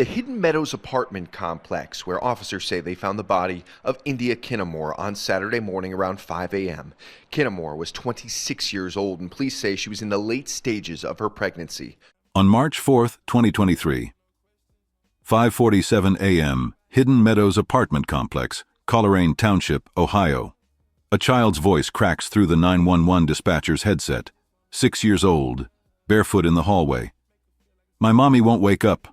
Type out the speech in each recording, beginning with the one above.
the Hidden Meadows apartment complex, where officers say they found the body of India Kinamore on Saturday morning around 5 a.m. Kinamore was 26 years old, and police say she was in the late stages of her pregnancy. On March 4, 2023, 5:47 a.m., Hidden Meadows apartment complex, Coleraine Township, Ohio. A child's voice cracks through the 911 dispatcher's headset. 6 years old, barefoot in the hallway. "My mommy won't wake up."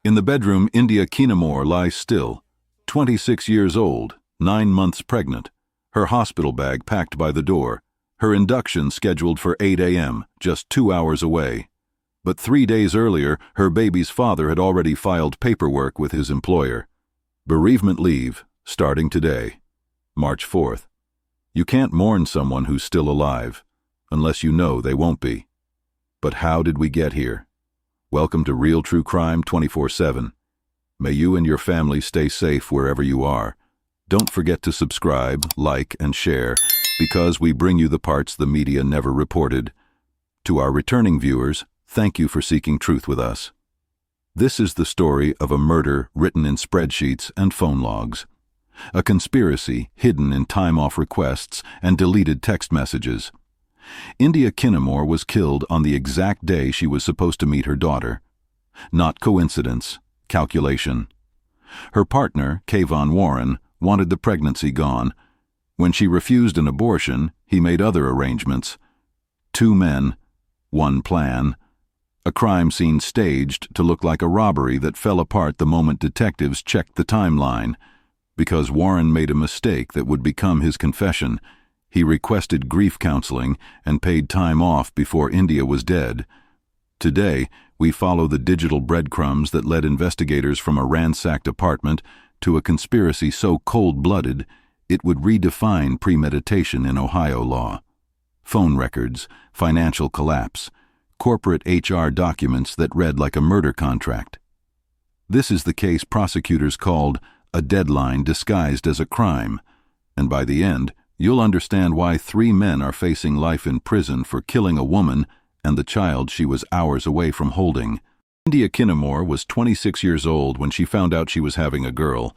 In the bedroom, India Kinamore lies still, 26 years old, 9 months pregnant, her hospital bag packed by the door, her induction scheduled for 8 a.m., just 2 hours away. But 3 days earlier, her baby's father had already filed paperwork with his employer. Bereavement leave, starting today, March 4th. You can't mourn someone who's still alive, unless you know they won't be. But how did we get here? Welcome to Real True Crime 24/7. May you and your family stay safe wherever you are. Don't forget to subscribe, like, and share, because we bring you the parts the media never reported. To our returning viewers, thank you for seeking truth with us. This is the story of a murder written in spreadsheets and phone logs. A conspiracy hidden in time-off requests and deleted text messages. India Kinamore was killed on the exact day she was supposed to meet her daughter. Not coincidence, calculation. Her partner, Kayvon Warren, wanted the pregnancy gone. When she refused an abortion, he made other arrangements. 2 men, 1 plan. A crime scene staged to look like a robbery that fell apart the moment detectives checked the timeline. Because Warren made a mistake that would become his confession, he requested grief counseling and paid time off before India was dead. Today, we follow the digital breadcrumbs that led investigators from a ransacked apartment to a conspiracy so cold-blooded it would redefine premeditation in Ohio law. Phone records, financial collapse, corporate HR documents that read like a murder contract. This is the case prosecutors called a deadline disguised as a crime, and by the end, you'll understand why 3 men are facing life in prison for killing a woman and the child she was hours away from holding. India Kinamore was 26 years old when she found out she was having a girl.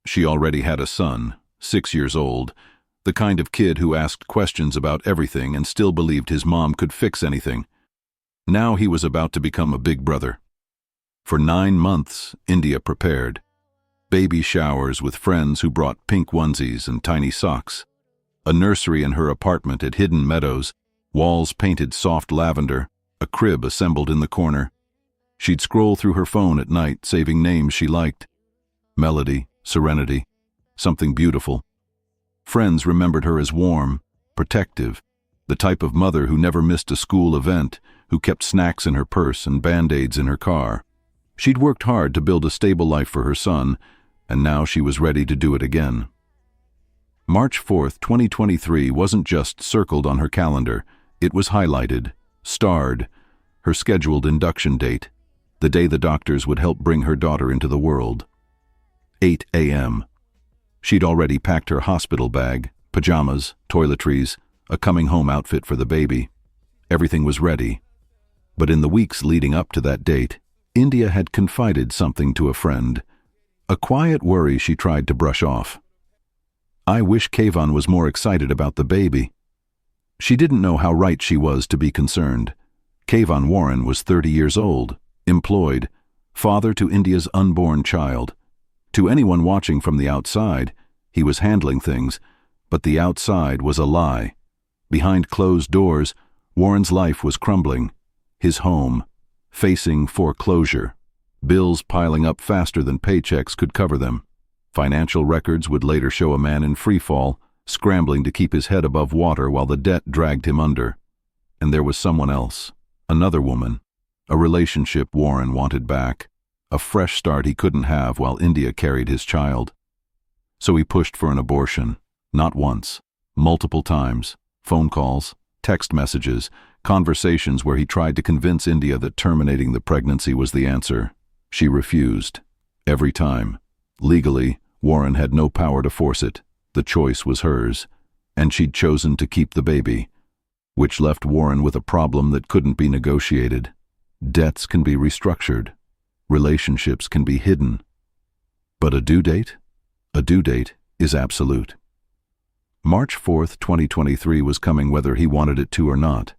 She already had a son, 6 years old, the kind of kid who asked questions about everything and still believed his mom could fix anything. Now he was about to become a big brother. For 9 months, India prepared. Baby showers with friends who brought pink onesies and tiny socks. A nursery in her apartment at Hidden Meadows, walls painted soft lavender, a crib assembled in the corner. She'd scroll through her phone at night, saving names she liked. Melody, Serenity, something beautiful. Friends remembered her as warm, protective, the type of mother who never missed a school event, who kept snacks in her purse and Band-Aids in her car. She'd worked hard to build a stable life for her son, and now she was ready to do it again. March 4, 2023 wasn't just circled on her calendar, it was highlighted, starred, her scheduled induction date, the day the doctors would help bring her daughter into the world. 8 a.m. She'd already packed her hospital bag, pajamas, toiletries, a coming-home outfit for the baby. Everything was ready. But in the weeks leading up to that date, India had confided something to a friend, a quiet worry she tried to brush off. "I wish Kayvon was more excited about the baby." She didn't know how right she was to be concerned. Kayvon Warren was 30 years old, employed, father to India's unborn child. To anyone watching from the outside, he was handling things, but the outside was a lie. Behind closed doors, Warren's life was crumbling. His home, facing foreclosure, bills piling up faster than paychecks could cover them. Financial records would later show a man in freefall, scrambling to keep his head above water while the debt dragged him under. And there was someone else, another woman, a relationship Warren wanted back, a fresh start he couldn't have while India carried his child. So he pushed for an abortion, not once, multiple times, phone calls, text messages, conversations where he tried to convince India that terminating the pregnancy was the answer. She refused, every time. Legally, Warren had no power to force it. The choice was hers, and she'd chosen to keep the baby, which left Warren with a problem that couldn't be negotiated. Debts can be restructured. Relationships can be hidden. But a due date? A due date is absolute. March 4th, 2023 was coming whether he wanted it to or not.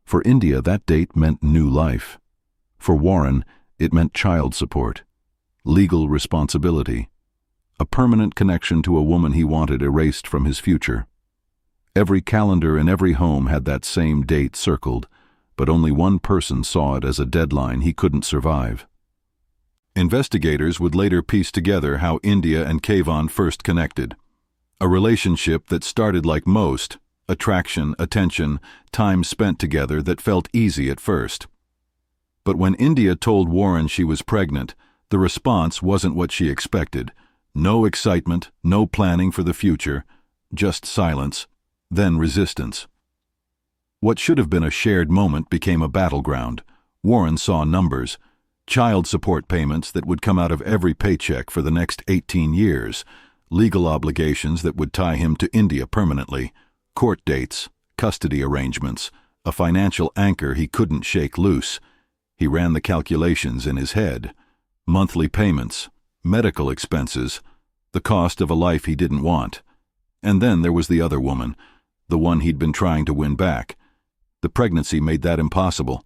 For India, that date meant new life. For Warren, it meant child support, legal responsibility, a permanent connection to a woman he wanted erased from his future. Every calendar in every home had that same date circled, but only one person saw it as a deadline he couldn't survive. Investigators would later piece together how India and Kayvon first connected. A relationship that started like most, attraction, attention, time spent together that felt easy at first. But when India told Warren she was pregnant, the response wasn't what she expected. No excitement, no planning for the future, just silence, then resistance. What should have been a shared moment became a battleground. Warren saw numbers, child support payments that would come out of every paycheck for the next 18 years, legal obligations that would tie him to India permanently, court dates, custody arrangements, a financial anchor he couldn't shake loose. He ran the calculations in his head. Monthly payments, medical expenses, the cost of a life he didn't want. And then there was the other woman, the one he'd been trying to win back. The pregnancy made that impossible.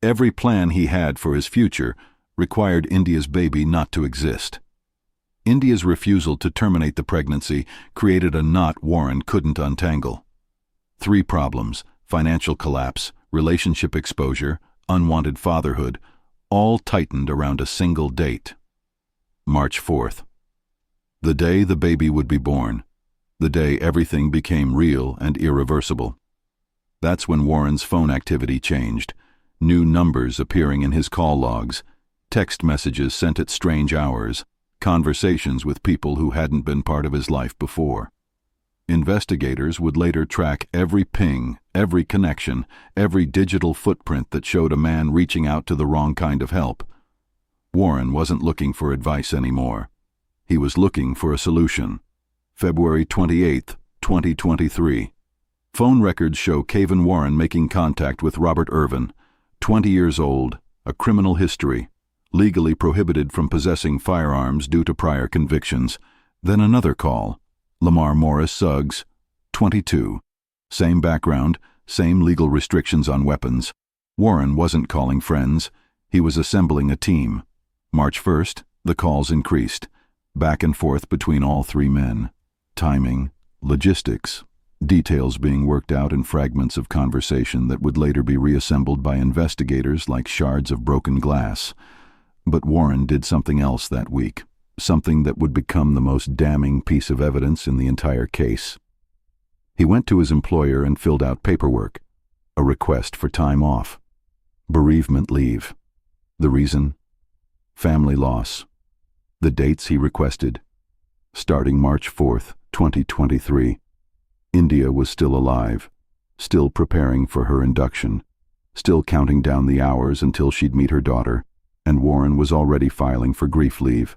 Every plan he had for his future required India's baby not to exist. India's refusal to terminate the pregnancy created a knot Warren couldn't untangle. 3 problems: financial collapse, relationship exposure, unwanted fatherhood, all tightened around a single date. March 4th. The day the baby would be born. The day everything became real and irreversible. That's when Warren's phone activity changed. New numbers appearing in his call logs, text messages sent at strange hours, conversations with people who hadn't been part of his life before. Investigators would later track every ping, every connection, every digital footprint that showed a man reaching out to the wrong kind of help. Warren wasn't looking for advice anymore. He was looking for a solution. February 28, 2023. Phone records show Kayvon Warren making contact with Robert Irvin, 20 years old, a criminal history, legally prohibited from possessing firearms due to prior convictions. Then another call. Lamar Morris Suggs, 22. Same background, same legal restrictions on weapons. Warren wasn't calling friends. He was assembling a team. March 1st, the calls increased. Back and forth between all 3 men. Timing, logistics, details being worked out in fragments of conversation that would later be reassembled by investigators like shards of broken glass. But Warren did something else that week, something that would become the most damning piece of evidence in the entire case. He went to his employer and filled out paperwork, a request for time off, bereavement leave. The reason? Family loss. The dates he requested: starting March 4th, 2023. India was still alive, still preparing for her induction, still counting down the hours until she'd meet her daughter, and Warren was already filing for grief leave.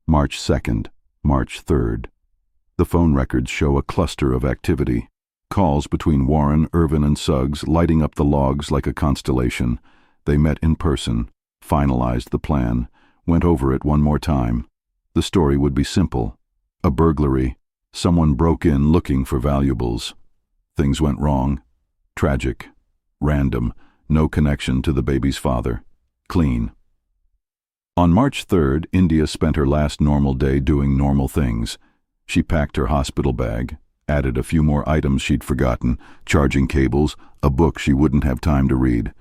March 2nd, March 3rd. The phone records show a cluster of activity, calls between Warren, Irvin, and Suggs lighting up the logs like a constellation. They met in person, finalized the plan, went over it one more time. The story would be simple. A burglary. Someone broke in looking for valuables. Things went wrong. Tragic. Random. No connection to the baby's father. Clean. On March 3rd, India spent her last normal day doing normal things. She packed her hospital bag, added a few more items she'd forgotten, charging cables, a book she wouldn't have time to read.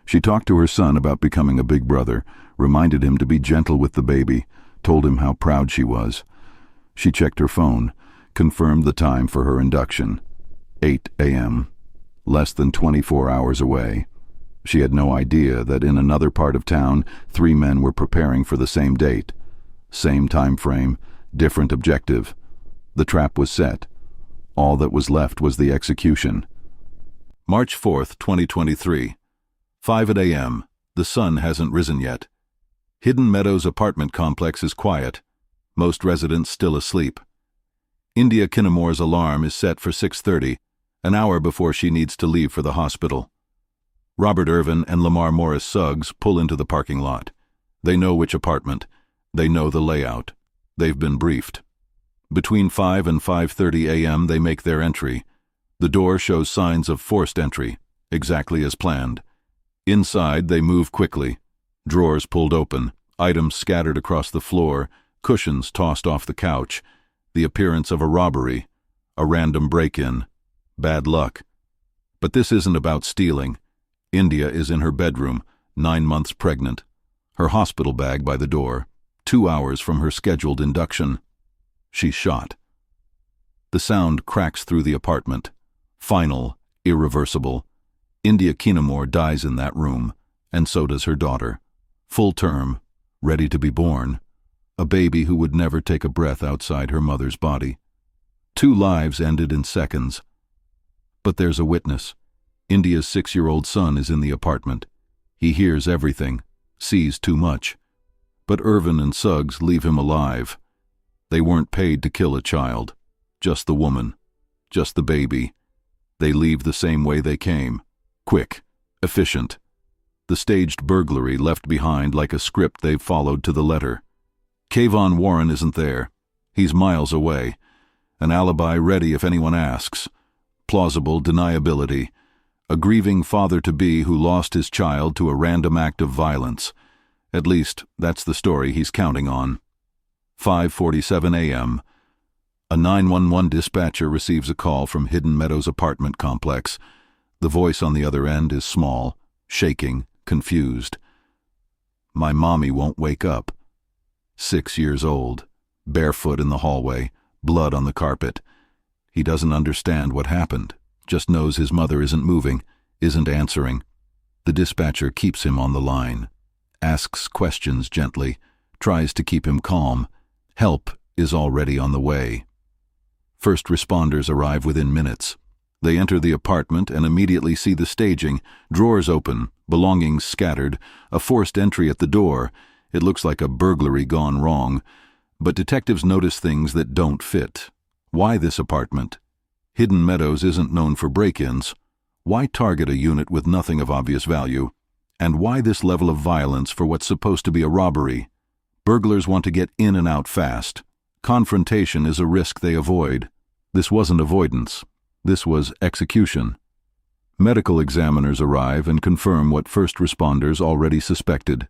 She talked to her son about becoming a big brother, reminded him to be gentle with the baby, told him how proud she was. She checked her phone, confirmed the time for her induction. 8 a.m. Less than 24 hours away. She had no idea that in another part of town, 3 men were preparing for the same date. Same time frame, different objective. The trap was set. All that was left was the execution. March 4th, 2023. 5 a.m. The sun hasn't risen yet. Hidden Meadows apartment complex is quiet. Most residents still asleep. India Kinamore's alarm is set for 6:30, an hour before she needs to leave for the hospital. Robert Irvin and Lamar Morris Suggs pull into the parking lot. They know which apartment. They know the layout. They've been briefed. Between 5 and 5:30 a.m. they make their entry. The door shows signs of forced entry, exactly as planned. Inside, they move quickly. Drawers pulled open, items scattered across the floor, cushions tossed off the couch. The appearance of a robbery, a random break-in. Bad luck. But this isn't about stealing. India is in her bedroom, 9 months pregnant. Her hospital bag by the door, 2 hours from her scheduled induction. She's shot. The sound cracks through the apartment. Final, irreversible. India Kinamore dies in that room, and so does her daughter. Full term, ready to be born. A baby who would never take a breath outside her mother's body. 2 lives ended in seconds. But there's a witness. India's 6-year-old son is in the apartment. He hears everything, sees too much. But Irvin and Suggs leave him alive. They weren't paid to kill a child. Just the woman. Just the baby. They leave the same way they came. Quick. Efficient. The staged burglary left behind like a script they've followed to the letter. Kayvon Warren isn't there. He's miles away. An alibi ready if anyone asks. Plausible deniability. A grieving father-to-be who lost his child to a random act of violence. At least, that's the story he's counting on. 5:47 a.m. A 911 dispatcher receives a call from Hidden Meadows apartment complex. The voice on the other end is small, shaking, confused. My mommy won't wake up. 6 years old, barefoot in the hallway, blood on the carpet. He doesn't understand what happened, just knows his mother isn't moving, isn't answering. The dispatcher keeps him on the line, asks questions gently, tries to keep him calm. Help is already on the way. First responders arrive within minutes. They enter the apartment and immediately see the staging, drawers open, belongings scattered, a forced entry at the door. It looks like a burglary gone wrong. But detectives notice things that don't fit. Why this apartment? Hidden Meadows isn't known for break-ins. Why target a unit with nothing of obvious value? And why this level of violence for what's supposed to be a robbery? Burglars want to get in and out fast. Confrontation is a risk they avoid. This wasn't avoidance. This was execution. Medical examiners arrive and confirm what first responders already suspected.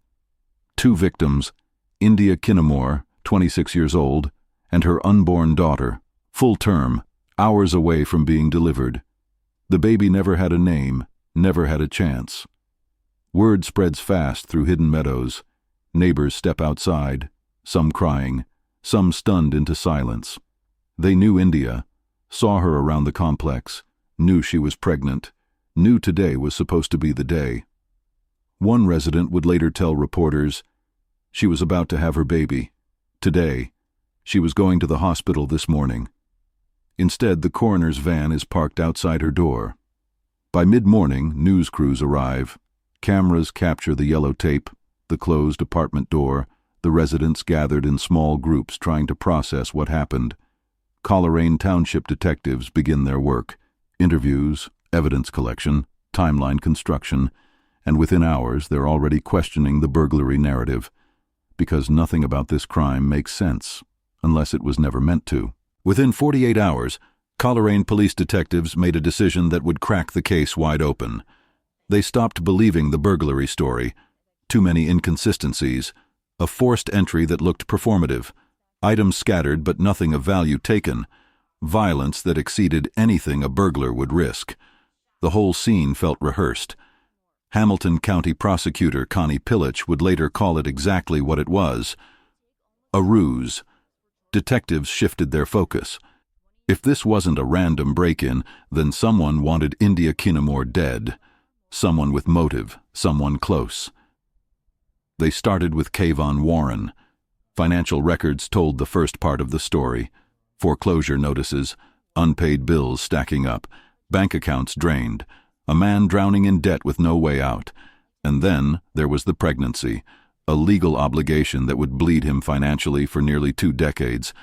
2 victims, India Kinamore, 26 years old, and her unborn daughter, full term, hours away from being delivered. The baby never had a name, never had a chance. Word spreads fast through Hidden Meadows. Neighbors step outside, some crying, some stunned into silence. They knew India, saw her around the complex, knew she was pregnant, knew today was supposed to be the day. One resident would later tell reporters, she was about to have her baby. Today. She was going to the hospital this morning. Instead, the coroner's van is parked outside her door. By mid-morning, news crews arrive. Cameras capture the yellow tape, the closed apartment door, the residents gathered in small groups trying to process what happened. Coleraine Township detectives begin their work. Interviews, evidence collection, timeline construction, and within hours they're already questioning the burglary narrative. Because nothing about this crime makes sense, unless it was never meant to. Within 48 hours, Coleraine police detectives made a decision that would crack the case wide open. They stopped believing the burglary story. Too many inconsistencies. A forced entry that looked performative. Items scattered but nothing of value taken. Violence that exceeded anything a burglar would risk. The whole scene felt rehearsed. Hamilton County Prosecutor Connie Pillich would later call it exactly what it was. A ruse. Detectives shifted their focus. If this wasn't a random break-in, then someone wanted India Kinamore dead. Someone with motive, someone close. They started with Kayvon Warren. Financial records told the first part of the story. Foreclosure notices, unpaid bills stacking up, bank accounts drained, a man drowning in debt with no way out. And then there was the pregnancy, a legal obligation that would bleed him financially for nearly 2 decades.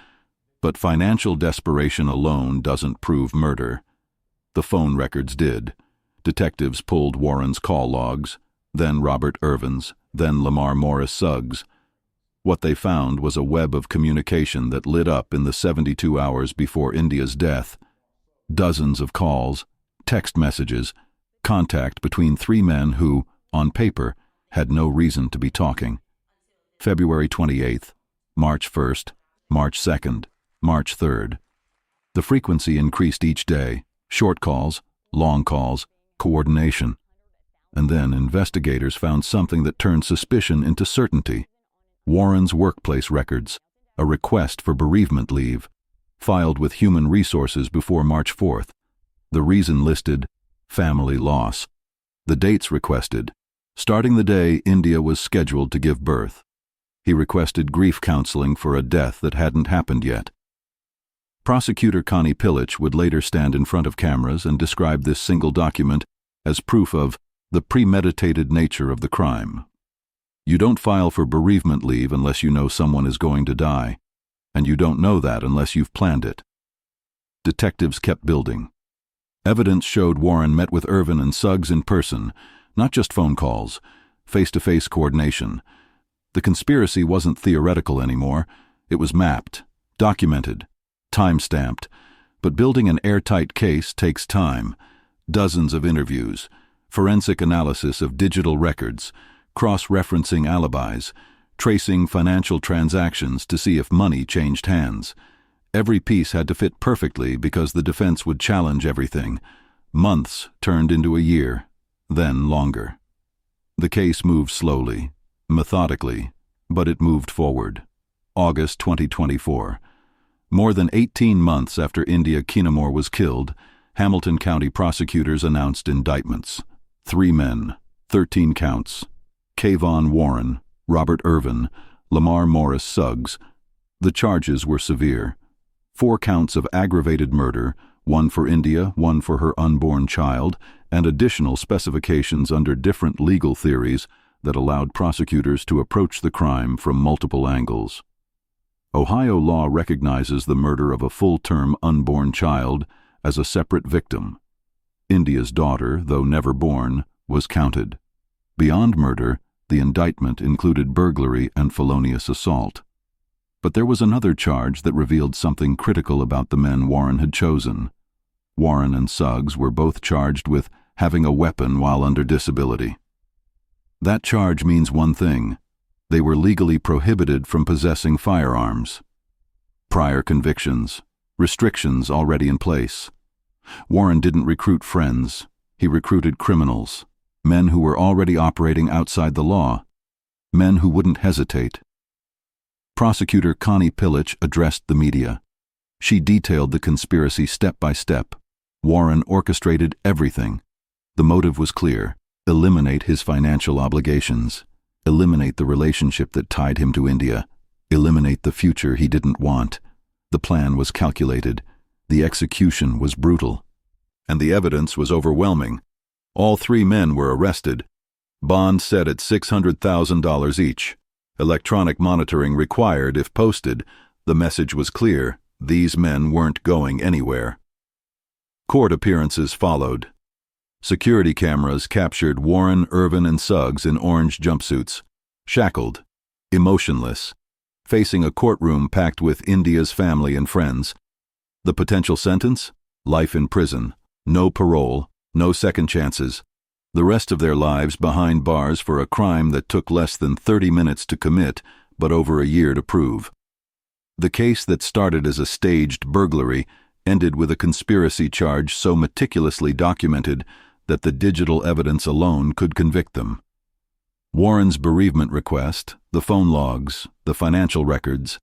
But financial desperation alone doesn't prove murder. The phone records did. Detectives pulled Warren's call logs. then Robert Irvin's, then Lamar Morris Suggs. What they found was a web of communication that lit up in the 72 hours before India's death. Dozens of calls, text messages, contact between three men who, on paper, had no reason to be talking. February 28th, March 1st, March 2nd, March 3rd. The frequency increased each day, short calls, long calls, coordination. And then investigators found something that turned suspicion into certainty. Warren's workplace records, a request for bereavement leave, filed with Human Resources before March 4th. The reason listed, family loss. The dates requested, starting the day India was scheduled to give birth. He requested grief counseling for a death that hadn't happened yet. Prosecutor Connie Pillich would later stand in front of cameras and describe this single document as proof of the premeditated nature of the crime. You don't file for bereavement leave unless you know someone is going to die, and you don't know that unless you've planned it. Detectives kept building. Evidence showed Warren met with Irvin and Suggs in person, not just phone calls, face-to-face coordination. The conspiracy wasn't theoretical anymore. It was mapped, documented, time-stamped. But building an airtight case takes time. Dozens of interviews, forensic analysis of digital records, cross-referencing alibis, tracing financial transactions to see if money changed hands. Every piece had to fit perfectly because the defense would challenge everything. Months turned into a year, then longer. The case moved slowly, methodically, but it moved forward. August 2024. More than 18 months after India Kinamore was killed, Hamilton County prosecutors announced indictments. 3 men, 13 counts. Kayvon Warren, Robert Irvin, Lamar Morris Suggs. The charges were severe. 4 counts of aggravated murder, 1 for India, 1 for her unborn child, and additional specifications under different legal theories that allowed prosecutors to approach the crime from multiple angles. Ohio law recognizes the murder of a full-term unborn child as a separate victim. India's daughter, though never born, was counted. Beyond murder, the indictment included burglary and felonious assault. But there was another charge that revealed something critical about the men Warren had chosen. Warren and Suggs were both charged with having a weapon while under disability. That charge means one thing: they were legally prohibited from possessing firearms. Prior convictions, restrictions already in place. Warren didn't recruit friends. He recruited criminals, men who were already operating outside the law, men who wouldn't hesitate. Prosecutor Connie Pillich addressed the media. She detailed the conspiracy step by step. Warren orchestrated everything. The motive was clear: eliminate his financial obligations, eliminate the relationship that tied him to India, eliminate the future he didn't want. The plan was calculated. The execution was brutal. And the evidence was overwhelming. All 3 men were arrested. Bond set at $600,000 each. Electronic monitoring required if posted. The message was clear: these men weren't going anywhere. Court appearances followed. Security cameras captured Warren, Irvin, and Suggs in orange jumpsuits, shackled, emotionless, facing a courtroom packed with India's family and friends. The potential sentence? Life in prison. No parole, no second chances. The rest of their lives behind bars for a crime that took less than 30 minutes to commit, but over a year to prove. The case that started as a staged burglary ended with a conspiracy charge so meticulously documented that the digital evidence alone could convict them. Warren's bereavement request, the phone logs, the financial records,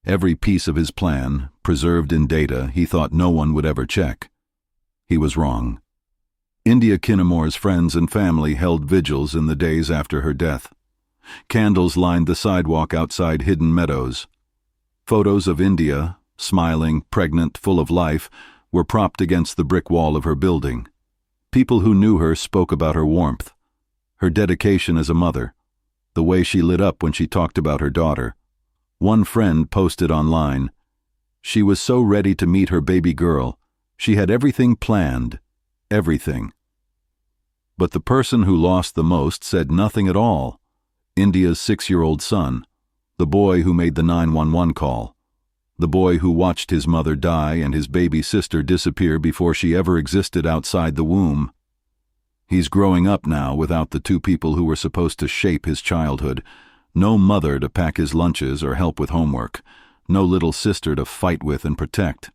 every piece of his plan, preserved in data he thought no one would ever check. He was wrong. India Kinamore's friends and family held vigils in the days after her death. Candles lined the sidewalk outside Hidden Meadows. Photos of India, smiling, pregnant, full of life, were propped against the brick wall of her building. People who knew her spoke about her warmth, her dedication as a mother, the way she lit up when she talked about her daughter. One friend posted online, "She was so ready to meet her baby girl. She had everything planned. Everything." But the person who lost the most said nothing at all. India's 6-year-old son, the boy who made the 911 call, the boy who watched his mother die and his baby sister disappear before she ever existed outside the womb. He's growing up now without the two people who were supposed to shape his childhood. No mother to pack his lunches or help with homework. No little sister to fight with and protect.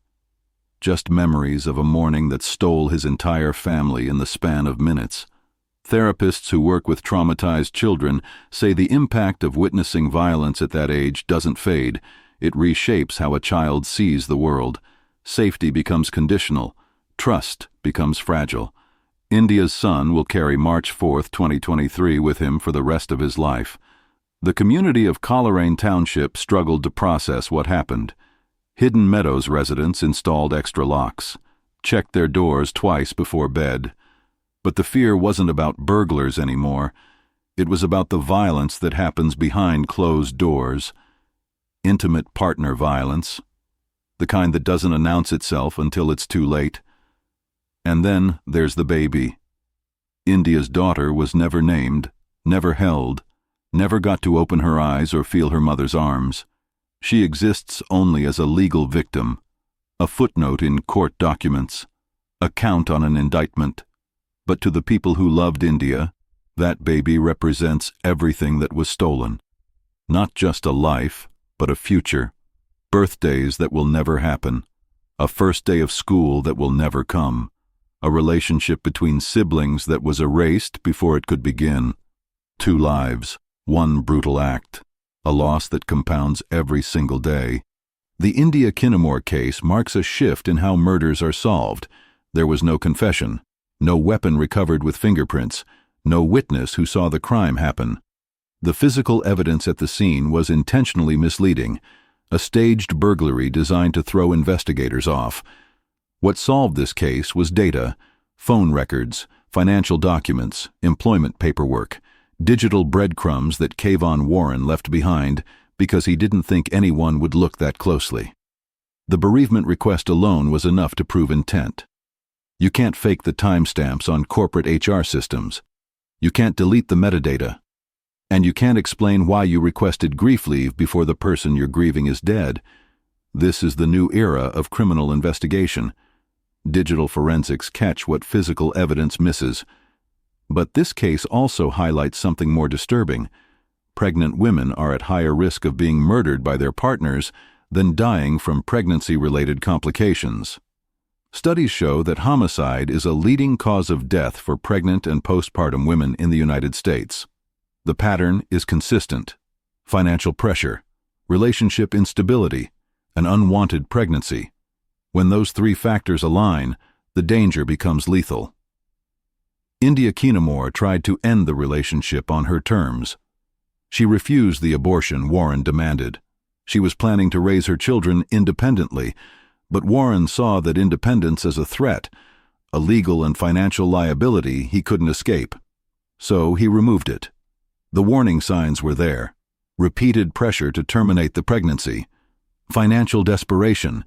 Just memories of a morning that stole his entire family in the span of minutes. Therapists who work with traumatized children say the impact of witnessing violence at that age doesn't fade. It reshapes how a child sees the world. Safety becomes conditional. Trust becomes fragile. India's son will carry March 4, 2023 with him for the rest of his life. The community of Coleraine Township struggled to process what happened. Hidden Meadows residents installed extra locks, checked their doors twice before bed. But the fear wasn't about burglars anymore. It was about the violence that happens behind closed doors. Intimate partner violence, the kind that doesn't announce itself until it's too late. And then there's the baby. India's daughter was never named, never held, never got to open her eyes or feel her mother's arms. She exists only as a legal victim, a footnote in court documents, a count on an indictment. But to the people who loved India, that baby represents everything that was stolen. Not just a life, but a future. Birthdays that will never happen. A first day of school that will never come. A relationship between siblings that was erased before it could begin. 2 lives, 1 brutal act. A loss that compounds every single day. The India Kinamore case marks a shift in how murders are solved. There was no confession, no weapon recovered with fingerprints, no witness who saw the crime happen. The physical evidence at the scene was intentionally misleading, a staged burglary designed to throw investigators off. What solved this case was data, phone records, financial documents, employment paperwork, digital breadcrumbs that Kayvon Warren left behind because he didn't think anyone would look that closely. The bereavement request alone was enough to prove intent. You can't fake the timestamps on corporate HR systems. You can't delete the metadata. And you can't explain why you requested grief leave before the person you're grieving is dead. This is the new era of criminal investigation. Digital forensics catch what physical evidence misses. But this case also highlights something more disturbing. Pregnant women are at higher risk of being murdered by their partners than dying from pregnancy-related complications. Studies show that homicide is a leading cause of death for pregnant and postpartum women in the United States. The pattern is consistent: financial pressure, relationship instability, an unwanted pregnancy. When those 3 factors align, the danger becomes lethal. India Kinamore tried to end the relationship on her terms. She refused the abortion Warren demanded. She was planning to raise her children independently, but Warren saw that independence as a threat, a legal and financial liability he couldn't escape. So he removed it. The warning signs were there: repeated pressure to terminate the pregnancy, financial desperation,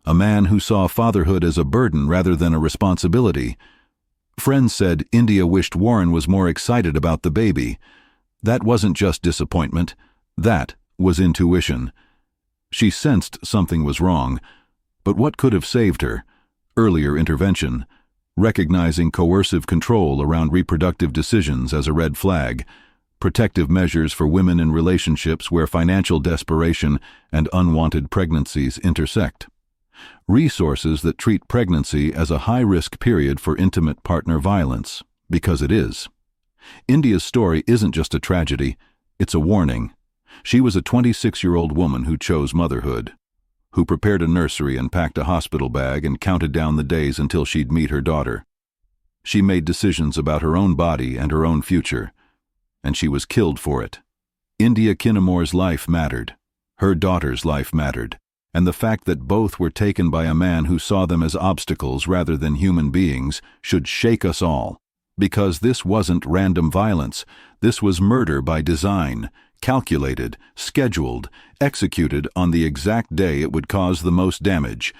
a man who saw fatherhood as a burden rather than a responsibility. Friends said India wished Warren was more excited about the baby. That wasn't just disappointment. That was intuition. She sensed something was wrong. But what could have saved her? Earlier intervention, recognizing coercive control around reproductive decisions as a red flag, protective measures for women in relationships where financial desperation and unwanted pregnancies intersect. Resources that treat pregnancy as a high-risk period for intimate partner violence, because it is. India's story isn't just a tragedy, it's a warning. She was a 26-year-old woman who chose motherhood, who prepared a nursery and packed a hospital bag and counted down the days until she'd meet her daughter. She made decisions about her own body and her own future, and she was killed for it. India Kinamore's life mattered. Her daughter's life mattered. And the fact that both were taken by a man who saw them as obstacles rather than human beings should shake us all. Because this wasn't random violence. This was murder by design, calculated, scheduled, executed on the exact day it would cause the most damage.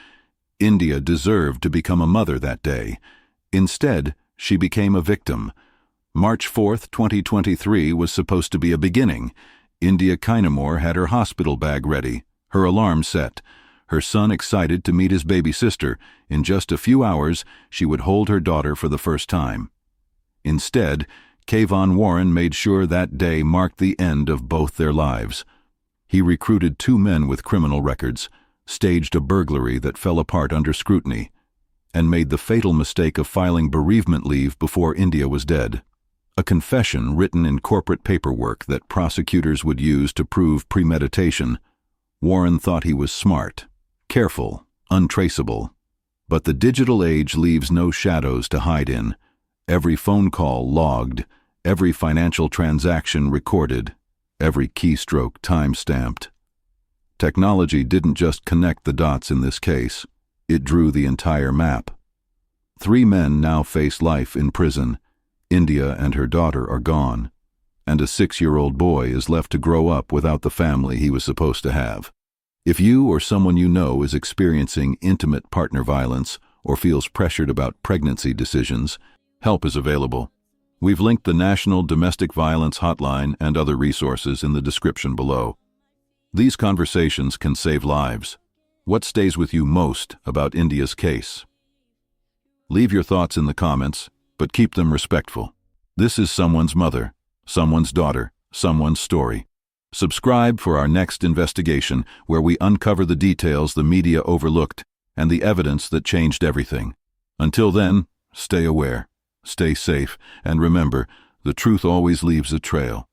India deserved to become a mother that day. Instead, she became a victim, March 4, 2023 was supposed to be a beginning. India Kinamore had her hospital bag ready, her alarm set, her son excited to meet his baby sister. In just a few hours, she would hold her daughter for the first time. Instead, Kayvon Warren made sure that day marked the end of both their lives. He recruited 2 men with criminal records, staged a burglary that fell apart under scrutiny, and made the fatal mistake of filing bereavement leave before India was dead. A confession written in corporate paperwork that prosecutors would use to prove premeditation. Warren thought he was smart, careful, untraceable. But the digital age leaves no shadows to hide in. Every phone call logged, every financial transaction recorded, every keystroke time-stamped. Technology didn't just connect the dots in this case, it drew the entire map. 3 men now face life in prison. India and her daughter are gone, and a 6-year-old boy is left to grow up without the family he was supposed to have. If you or someone you know is experiencing intimate partner violence or feels pressured about pregnancy decisions, help is available. We've linked the National Domestic Violence Hotline and other resources in the description below. These conversations can save lives. What stays with you most about India's case? Leave your thoughts in the comments, but keep them respectful. This is someone's mother, someone's daughter, someone's story. Subscribe for our next investigation, where we uncover the details the media overlooked and the evidence that changed everything. Until then, stay aware, stay safe, and remember, the truth always leaves a trail.